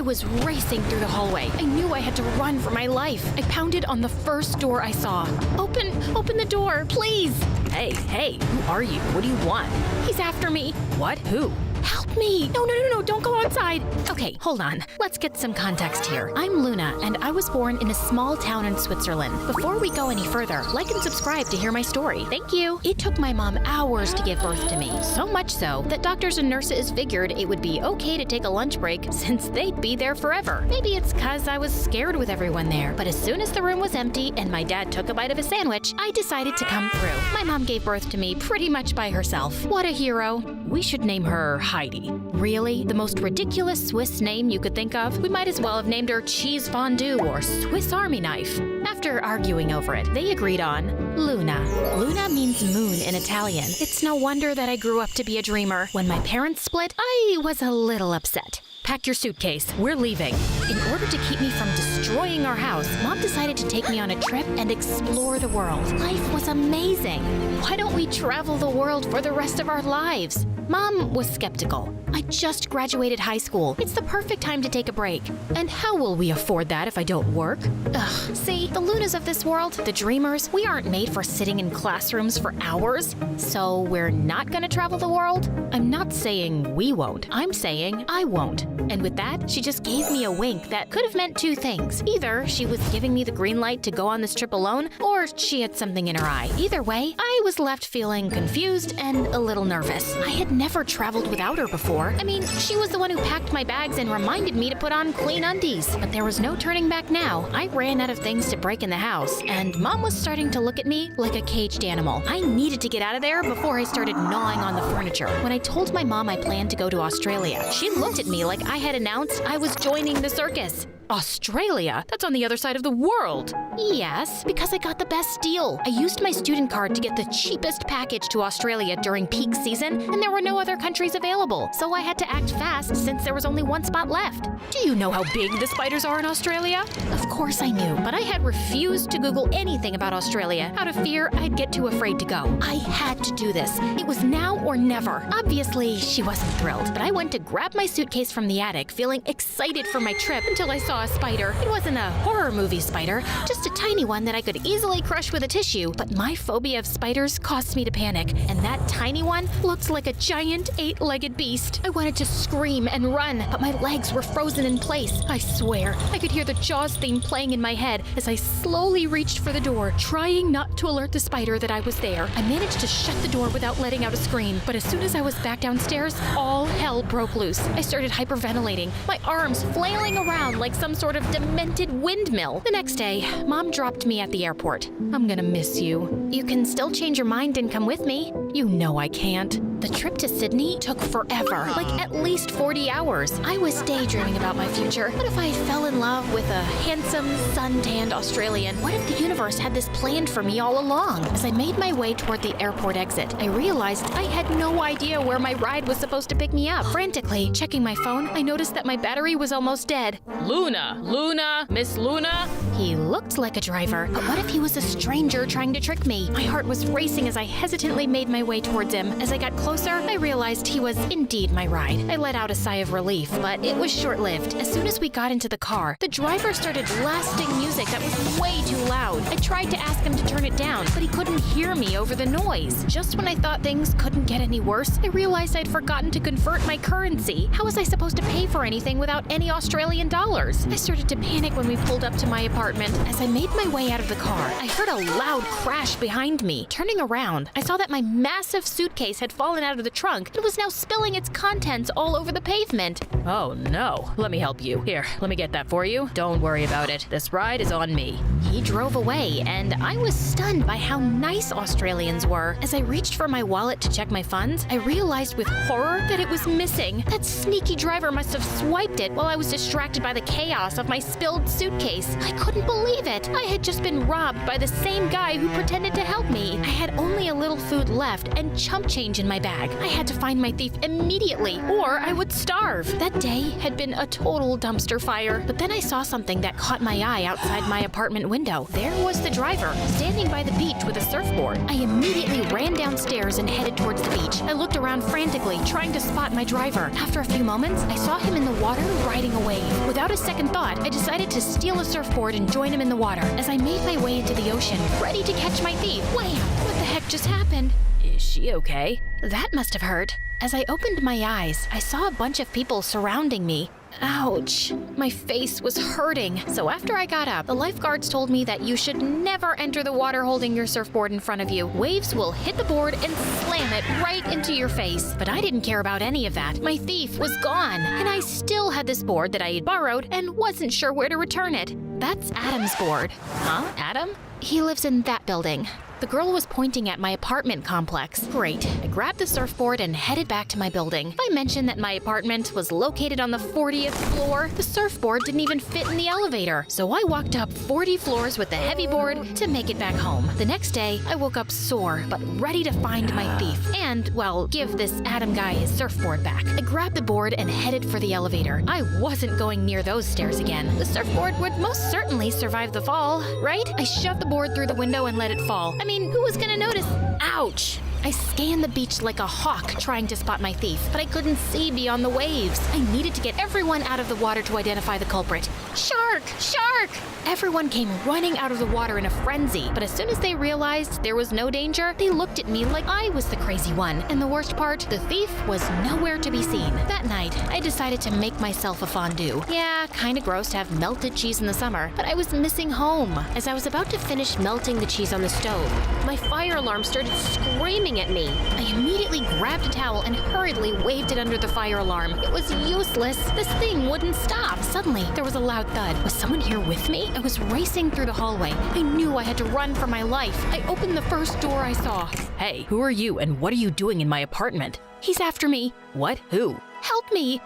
I was racing through the hallway. I knew I had to run for my life. I pounded on the first door I saw. Open the door, please. Hey, who are you? What do you want? He's after me. What? Who? Help me! No, don't go outside! Okay, hold on. Let's get some context here. I'm Luna, and I was born in a small town in Switzerland. Before we go any further, like and subscribe to hear my story. Thank you! It took my mom hours to give birth to me. So much so that doctors and nurses figured it would be okay to take a lunch break since they'd be there forever. Maybe it's cause I was scared with everyone there. But as soon as the room was empty and my dad took a bite of a sandwich, I decided to come through. My mom gave birth to me pretty much by herself. What a hero. We should name her Heidi. Really? The most ridiculous Swiss name you could think of? We might as well have named her Cheese Fondue or Swiss Army Knife. After arguing over it, they agreed on Luna. Luna means moon in Italian. It's no wonder that I grew up to be a dreamer. When my parents split, I was a little upset. Pack your suitcase. We're leaving. In order to keep me from destroying our house, Mom decided to take me on a trip and explore the world. Life was amazing. Why don't we travel the world for the rest of our lives? Mom was skeptical. I just graduated high school. It's the perfect time to take a break. And how will we afford that if I don't work? Ugh, see, the Lunas of this world, the dreamers, we aren't made for sitting in classrooms for hours. So we're not gonna travel the world? I'm not saying we won't. I'm saying I won't. And with that, she just gave me a wink that could have meant two things. Either she was giving me the green light to go on this trip alone, or she had something in her eye. Either way, I was left feeling confused and a little nervous. I had never traveled without her before. I mean, she was the one who packed my bags and reminded me to put on clean undies. But there was no turning back now. I ran out of things to break in the house, and Mom was starting to look at me like a caged animal. I needed to get out of there before I started gnawing on the furniture. When I told my mom I planned to go to Australia, she looked at me like I had announced I was joining the circus. Australia? That's on the other side of the world. Yes, because I got the best deal. I used my student card to get the cheapest package to Australia during peak season, and there were no other countries available, so I had to act fast since there was only one spot left. Do you know how big the spiders are in Australia? Of course I knew, but I had refused to Google anything about Australia out of fear I'd get too afraid to go. I had to do this. It was now or never. Obviously, she wasn't thrilled, but I went to grab my suitcase from the attic, feeling excited for my trip until I saw a spider. It wasn't a horror movie spider, just a tiny one that I could easily crush with a tissue, but my phobia of spiders caused me to panic, and that tiny one looked like a giant 8-legged beast. I wanted to scream and run, but my legs were frozen in place. I swear, I could hear the Jaws theme playing in my head as I slowly reached for the door, trying not to alert the spider that I was there. I managed to shut the door without letting out a scream, but as soon as I was back downstairs, all hell broke loose. I started hyperventilating, my arms flailing around like some sort of demented windmill. The next day, Mom dropped me at the airport. I'm gonna miss you. You can still change your mind and come with me. You know I can't. The trip to Sydney took forever, like at least 40 hours. I was daydreaming about my future. What if I fell in love with a handsome, sun-tanned Australian? What if the universe had this planned for me all along? As I made my way toward the airport exit, I realized I had no idea where my ride was supposed to pick me up. Frantically checking my phone, I noticed that my battery was almost dead. Luna, Miss Luna? He looked like a driver, but what if he was a stranger trying to trick me? My heart was racing as I hesitantly made my way towards him. As I got closer, I realized he was indeed my ride. I let out a sigh of relief, but it was short-lived. As soon as we got into the car, the driver started blasting music that was way too loud. I tried to ask him to turn it down, but he couldn't hear me over the noise. Just when I thought things couldn't get any worse, I realized I'd forgotten to convert my currency. How was I supposed to pay for anything without any Australian dollars? I started to panic when we pulled up to my apartment. As I made my way out of the car, I heard a loud crash behind me. Turning around, I saw that my massive suitcase had fallen out of the trunk and was now spilling its contents all over the pavement. Oh no. Let me help you. Here, let me get that for you. Don't worry about it. This ride is on me. He drove away, and I was stunned by how nice Australians were. As I reached for my wallet to check my funds, I realized with horror that it was missing. That sneaky driver must have swiped it while I was distracted by the chaos of my spilled suitcase. I couldn't believe it. I had just been robbed by the same guy who pretended to help me. I had only a little food left and chump change in my bag. I had to find my thief immediately, or I would starve. That day had been a total dumpster fire, but then I saw something that caught my eye outside my apartment window. There was the driver, standing by the beach with a surfboard. I immediately ran downstairs and headed towards the beach. I looked around frantically, trying to spot my driver. After a few moments, I saw him in the water riding a wave. Without Without a second thought, I decided to steal a surfboard and join him in the water. As I made my way into the ocean, ready to catch my thief, wham! What the heck just happened? Is she okay? That must have hurt. As I opened my eyes, I saw a bunch of people surrounding me. Ouch. My face was hurting. So after I got up, the lifeguards told me that you should never enter the water holding your surfboard in front of you. Waves will hit the board and slam it right into your face. But I didn't care about any of that. My thief was gone, and I still had this board that I had borrowed and wasn't sure where to return it. That's Adam's board. Huh? Adam? He lives in that building. The girl was pointing at my apartment complex. Great. I grabbed the surfboard and headed back to my building. I mentioned that my apartment was located on the 40th floor. The surfboard didn't even fit in the elevator. So I walked up 40 floors with the heavy board to make it back home. The next day, I woke up sore, but ready to find my thief. And, well, give this Adam guy his surfboard back. I grabbed the board and headed for the elevator. I wasn't going near those stairs again. The surfboard would most certainly survive the fall, right? I shoved the board through the window and let it fall. I mean, who was gonna notice? Ouch! I scanned the beach like a hawk trying to spot my thief, but I couldn't see beyond the waves. I needed to get everyone out of the water to identify the culprit. Shark! Shark! Everyone came running out of the water in a frenzy, but as soon as they realized there was no danger, they looked at me like I was the crazy one. And the worst part, the thief was nowhere to be seen. That night, I decided to make myself a fondue. Yeah, kinda gross to have melted cheese in the summer, but I was missing home. As I was about to finish melting the cheese on the stove, my fire alarm started screaming at me. I immediately grabbed a towel and hurriedly waved it under the fire alarm. It was useless. This thing wouldn't stop. Suddenly, there was a loud thud. Was someone here with me? I was racing through the hallway. I knew I had to run for my life. I opened the first door I saw. Hey, who are you and what are you doing in my apartment? He's after me. What? Who? Help me!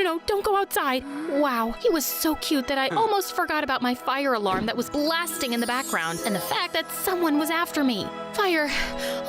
No, don't go outside. Wow, he was so cute that I almost forgot about my fire alarm that was blasting in the background and the fact that someone was after me. Fire,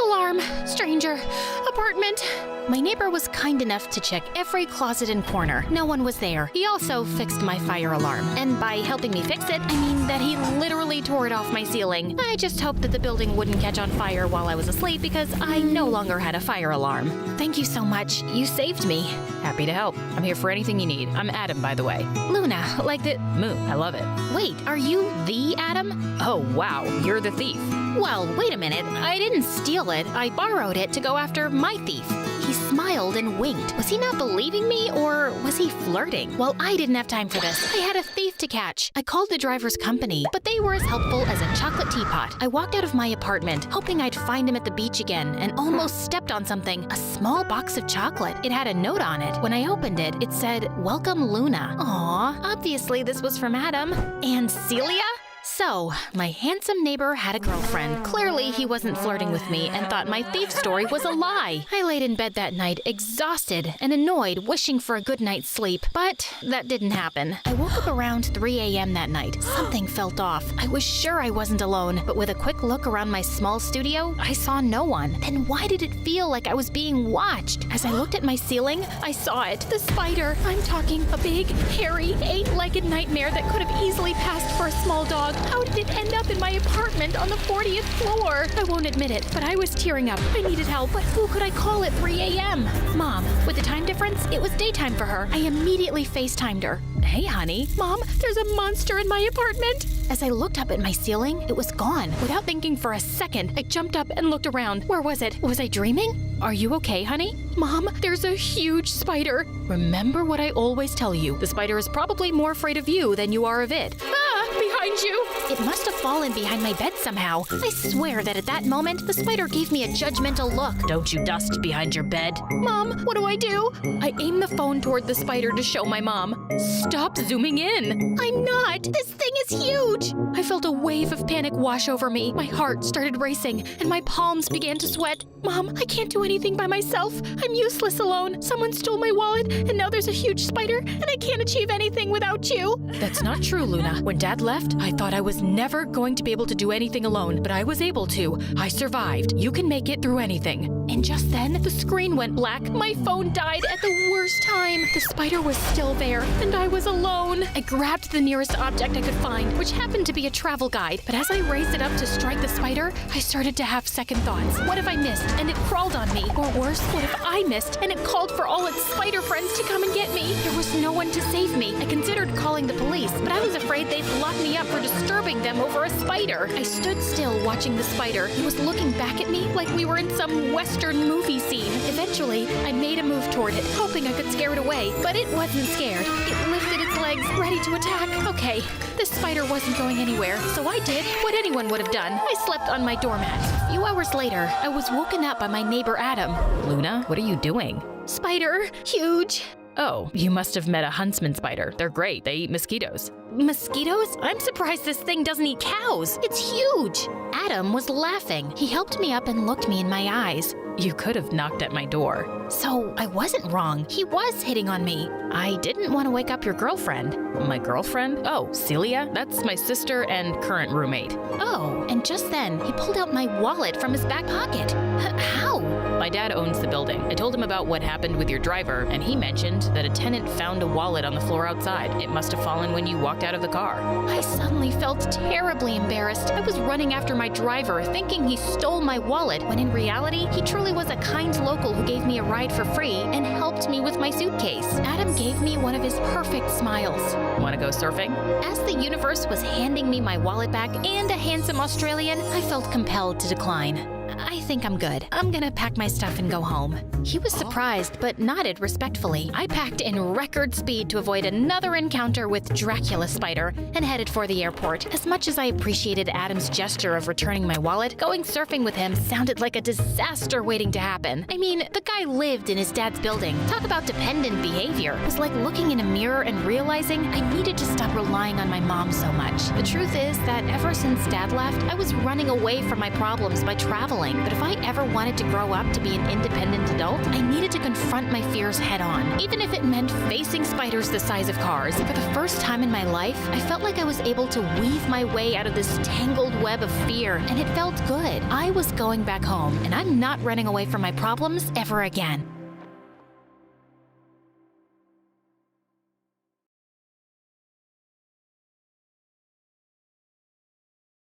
alarm, stranger, apartment. My neighbor was kind enough to check every closet and corner. No one was there. He also fixed my fire alarm. And by helping me fix it, I mean that he literally tore it off my ceiling. I just hoped that the building wouldn't catch on fire while I was asleep because I no longer had a fire alarm. Thank you so much. You saved me. Happy to help. I'm here for anything you need. I'm Adam, by the way. Luna, like the Moon, I love it. Wait, are you the Adam? Oh, wow, you're the thief. Well, wait a minute. I didn't steal it. I borrowed it to go after my thief. He smiled and winked. Was he not believing me, or was he flirting? Well, I didn't have time for this. I had a thief to catch. I called the driver's company, but they were as helpful as a chocolate teapot. I walked out of my apartment, hoping I'd find him at the beach again, and almost stepped on something. A small box of chocolate. It had a note on it. When I opened it, it said, "Welcome, Luna." Aw, obviously this was from Adam. And Celia? So, my handsome neighbor had a girlfriend. Clearly, he wasn't flirting with me and thought my thief story was a lie. I laid in bed that night, exhausted and annoyed, wishing for a good night's sleep. But that didn't happen. I woke up around 3 a.m. that night. Something felt off. I was sure I wasn't alone, but with a quick look around my small studio, I saw no one. Then why did it feel like I was being watched? As I looked at my ceiling, I saw it. The spider. I'm talking a big, hairy, 8-legged nightmare that could have easily passed for a small dog. How did it end up in my apartment on the 40th floor? I won't admit it, but I was tearing up. I needed help, but who could I call at 3 a.m.? Mom. With the time difference, it was daytime for her. I immediately FaceTimed her. Hey, honey. Mom, there's a monster in my apartment. As I looked up at my ceiling, it was gone. Without thinking for a second, I jumped up and looked around. Where was it? Was I dreaming? Are you okay, honey? Mom, there's a huge spider. Remember what I always tell you. The spider is probably more afraid of you than you are of it. Ah, behind you. It must have fallen behind my bed somehow. I swear that at that moment, the spider gave me a judgmental look. Don't you dust behind your bed? Mom, what do I do? I aimed the phone toward the spider to show my mom. Stop zooming in. I'm not. This thing is huge. I felt a wave of panic wash over me. My heart started racing, and my palms began to sweat. Mom, I can't do anything by myself. I'm useless alone. Someone stole my wallet, and now there's a huge spider, and I can't achieve anything without you. That's not true, Luna. When Dad left, first. I thought I was never going to be able to do anything alone, but I was able to. I survived. You can make it through anything. And just then, the screen went black. My phone died at the worst time. The spider was still there, and I was alone. I grabbed the nearest object I could find, which happened to be a travel guide. But as I raised it up to strike the spider, I started to have second thoughts. What if I missed and it crawled on me? Or worse, what if I missed and it called for all its spider friends to come and get me? There was no one to save me. I considered calling the police, but I was afraid they'd lock me up for disturbing them over a spider. I stood still watching the spider. It was looking back at me like we were in some Western movie scene. Eventually, I made a move toward it, hoping I could scare it away, but it wasn't scared. It lifted its legs, ready to attack. Okay, this spider wasn't going anywhere, so I did what anyone would have done. I slept on my doormat. A few hours later, I was woken up by my neighbor Adam. Luna, what are you doing? Spider, huge. Oh, you must have met a huntsman spider. They're great. They eat mosquitoes. Mosquitoes? I'm surprised this thing doesn't eat cows. It's huge. Adam was laughing. He helped me up and looked me in my eyes. You could have knocked at my door. So I wasn't wrong. He was hitting on me. I didn't want to wake up your girlfriend. My girlfriend? Oh, Celia? That's my sister and current roommate. Oh, and just then, he pulled out my wallet from his back pocket. How? My dad owns the building. I told him about what happened with your driver, and he mentioned that a tenant found a wallet on the floor outside. It must have fallen when you walked out of the car. I suddenly felt terribly embarrassed. I was running after my driver, thinking he stole my wallet, when in reality, he truly was a kind local who gave me a ride for free and helped me with my suitcase. Adam gave me one of his perfect smiles. Want to go surfing? As the universe was handing me my wallet back and a handsome Australian, I felt compelled to decline. I think I'm good. I'm gonna pack my stuff and go home. He was surprised, but nodded respectfully. I packed in record speed to avoid another encounter with Dracula Spider and headed for the airport. As much as I appreciated Adam's gesture of returning my wallet, going surfing with him sounded like a disaster waiting to happen. I mean, the guy lived in his dad's building. Talk about dependent behavior. It was like looking in a mirror and realizing I needed to stop relying on my mom so much. The truth is that ever since Dad left, I was running away from my problems by traveling. But if I ever wanted to grow up to be an independent adult, I needed to confront my fears head on, even if it meant facing spiders the size of cars. For the first time in my life, I felt like I was able to weave my way out of this tangled web of fear, and it felt good. I was going back home, and I'm not running away from my problems ever again.